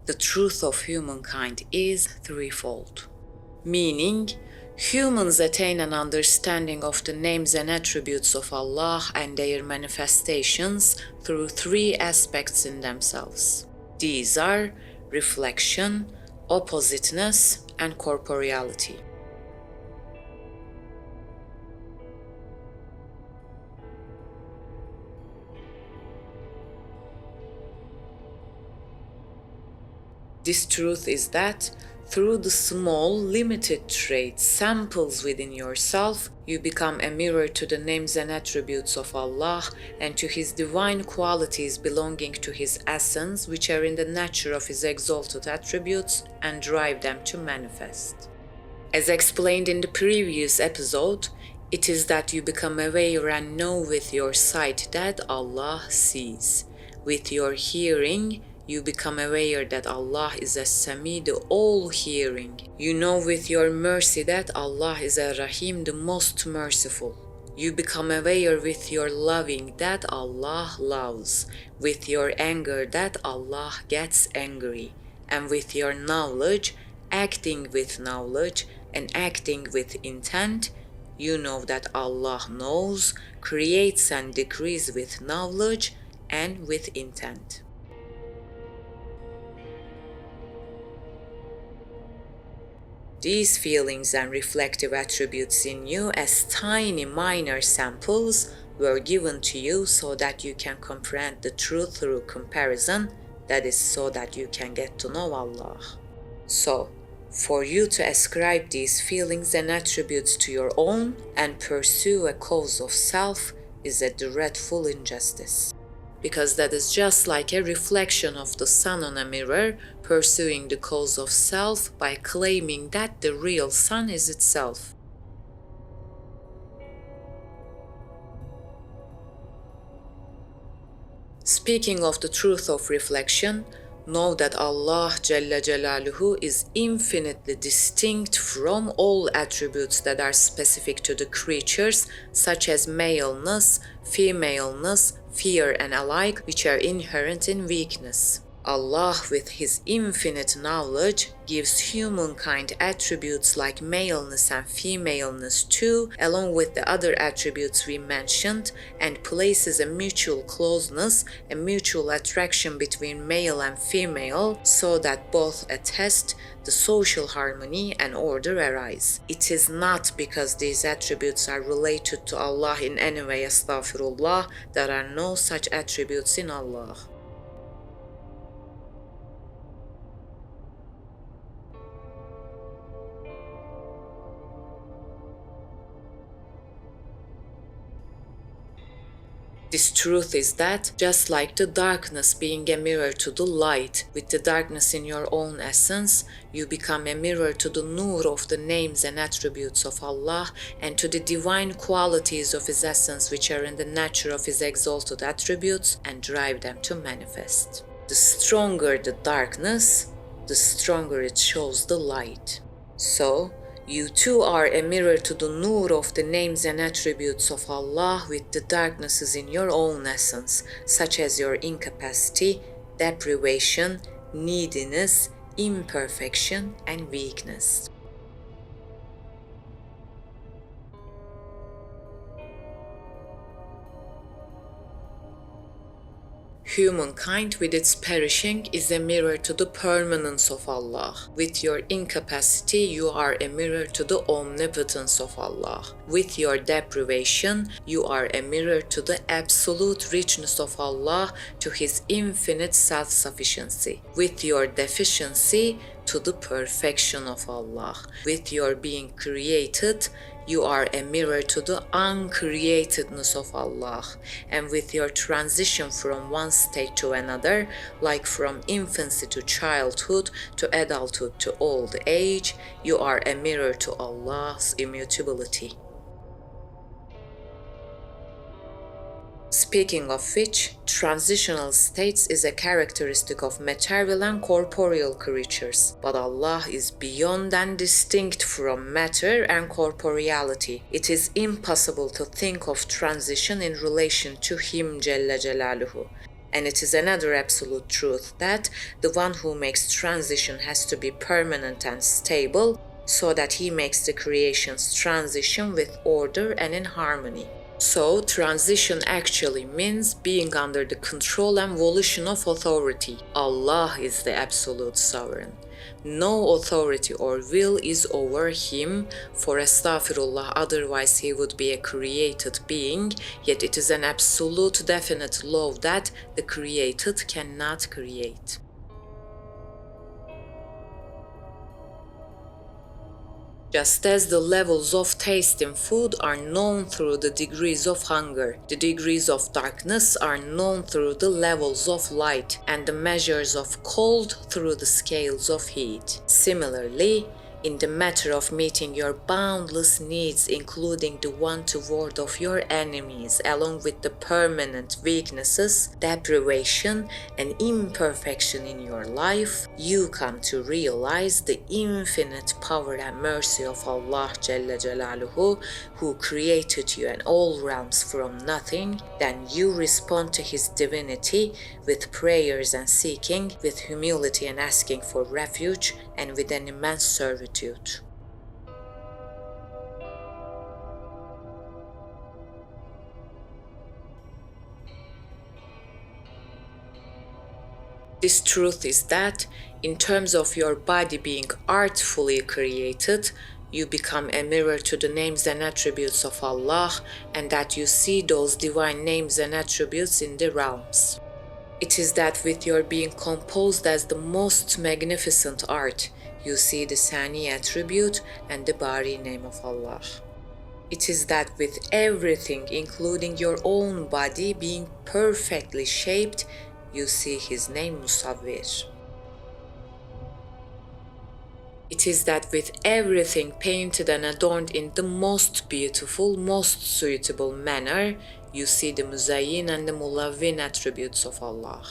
The truth of humankind is threefold, meaning humans attain an understanding of the names and attributes of Allah and their manifestations through three aspects in themselves. These are reflection, oppositeness, and corporeality. This truth is that through the small, limited traits, samples within yourself, you become a mirror to the names and attributes of Allah and to His divine qualities belonging to His essence, which are in the nature of His exalted attributes, and drive them to manifest. As explained in the previous episode, it is that you become aware and know with your sight that Allah sees. With your hearing, you become aware that Allah is a Sami, the all-hearing. You know with your mercy that Allah is a Rahim, the most merciful. You become aware with your loving that Allah loves, with your anger that Allah gets angry, and with your knowledge, acting with knowledge and acting with intent, you know that Allah knows, creates and decrees with knowledge and with intent. These feelings and reflective attributes in you as tiny minor samples were given to you so that you can comprehend the truth through comparison, that is, so that you can get to know Allah. So, for you to ascribe these feelings and attributes to your own and pursue a cause of self is a dreadful injustice. Because that is just like a reflection of the sun on a mirror, pursuing the cause of self by claiming that the real sun is itself. Speaking of the truth of reflection, know that Allah Jalla Jalaluhu is infinitely distinct from all attributes that are specific to the creatures, such as maleness, femaleness, fear and alike, which are inherent in weakness. Allah, with His infinite knowledge, gives humankind attributes like maleness and femaleness too, along with the other attributes we mentioned, and places a mutual closeness, a mutual attraction between male and female, so that both attest the social harmony and order arise. It is not because these attributes are related to Allah in any way, astaghfirullah, there are no such attributes in Allah. This truth is that, just like the darkness being a mirror to the light, with the darkness in your own essence, you become a mirror to the nur of the names and attributes of Allah and to the divine qualities of His essence which are in the nature of His exalted attributes and drive them to manifest. The stronger the darkness, the stronger it shows the light. So, you too are a mirror to the nur of the names and attributes of Allah with the darknesses in your own essence, such as your incapacity, deprivation, neediness, imperfection, and weakness. Humankind with its perishing is a mirror to the permanence of Allah. With your incapacity, you are a mirror to the omnipotence of Allah. With your deprivation, you are a mirror to the absolute richness of Allah, to His infinite self-sufficiency. With your deficiency, to the perfection of Allah. With your being created, you are a mirror to the uncreatedness of Allah, and with your transition from one state to another, like from infancy to childhood to adulthood to old age, you are a mirror to Allah's immutability. Speaking of which, transitional states is a characteristic of material and corporeal creatures, but Allah is beyond and distinct from matter and corporeality. It is impossible to think of transition in relation to Him Jalla Jalaluhu. And it is another absolute truth that the one who makes transition has to be permanent and stable, so that he makes the creation's transition with order and in harmony. So, transition actually means being under the control and volition of authority. Allah is the absolute sovereign. No authority or will is over him, for astaghfirullah, otherwise he would be a created being, yet it is an absolute definite law that the created cannot create. Just as the levels of taste in food are known through the degrees of hunger, the degrees of darkness are known through the levels of light, and the measures of cold through the scales of heat. Similarly, in the matter of meeting your boundless needs, including the one to ward off your enemies, along with the permanent weaknesses, deprivation, and imperfection in your life, you come to realize the infinite power and mercy of Allah Jalla Jalaluhu, who created you and all realms from nothing. Then you respond to His divinity with prayers and seeking, with humility and asking for refuge, and with an immense servitude. This truth is that, in terms of your body being artfully created, you become a mirror to the names and attributes of Allah, and that you see those divine names and attributes in the realms. It is that with your being composed as the most magnificent art, you see the Sani attribute and the Bari name of Allah. It is that with everything, including your own body, being perfectly shaped, you see His name Musawwir. It is that with everything painted and adorned in the most beautiful, most suitable manner, you see the Muzayyin and the Mulawwin attributes of Allah.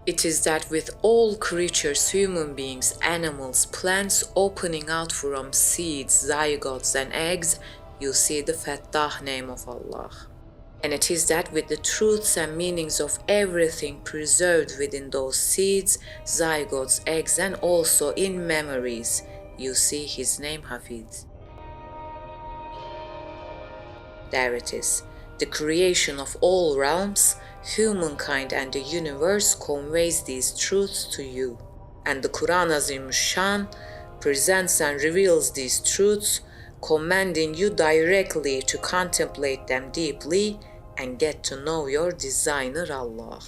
It is that with all creatures, human beings, animals, plants opening out from seeds, zygotes and eggs, you see the Fattah name of Allah. And it is that with the truths and meanings of everything preserved within those seeds, zygotes, eggs, and also in memories, you see His name Hafiz. There it is. The creation of all realms, humankind and the universe conveys these truths to you. And the Quran Azim Shan presents and reveals these truths, commanding you directly to contemplate them deeply and get to know your designer Allah.